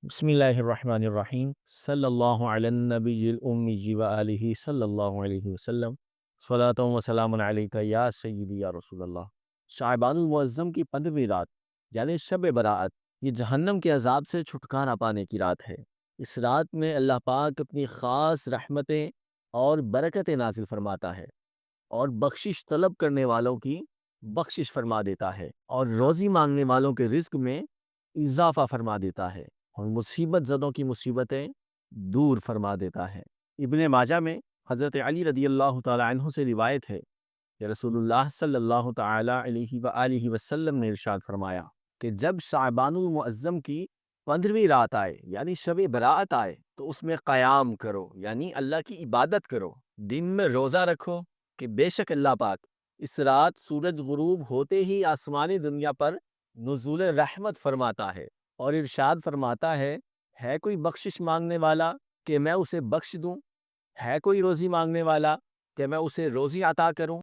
बिस्मिल्लाहिर्रहमानिर्रहीम सल्लल्लाहु अला नबिय्यिल उम्मी व आलिहि सल्लल्लाहु अलैहि वसल्लम स्वलातु व सलामुन अलैका या सय्यदी या रसूल अल्लाह। शाअबानुल मुअज़्ज़म की 15वीं रात यानी शब बराअत, ये जहन्नम के अजाब से छुटकारा पाने की रात है। इस रात में अल्लाह पाक अपनी ख़ास रहमतें और बरकतें नाज़िल फरमाता है और बख्शिश तलब करने वालों की बख्शिश फरमा देता है और रोज़ी मांगने वालों के रिज़्क में इजाफ़ा फरमा देता है और मुसीबत ज़दों की मुसीबतें दूर फरमा देता है। इब्ने माजा में हज़रत अली रदी अल्लाह तआला अन्हु से रिवायत है कि रसूलुल्लाह सल्लल्लाहु तआला अलैहि व आलिहि वसल्लम ने इरशाद फरमाया कि जब शाबानुल मुअज़्ज़म की 15वीं रात आए यानी शब बरात आए तो उसमें क़याम करो यानी अल्लाह की इबादत करो, दिन में रोज़ा रखो कि बेशक अल्लाह पाक इस रात सूरज गुरूब होते ही आसमानी दुनिया पर नुज़ूल रहमत फरमाता है और इरशाद फरमाता है कोई बख्शिश मांगने वाला कि मैं उसे बख्श दूं, है कोई रोज़ी मांगने वाला कि मैं उसे रोज़ी अता करूं।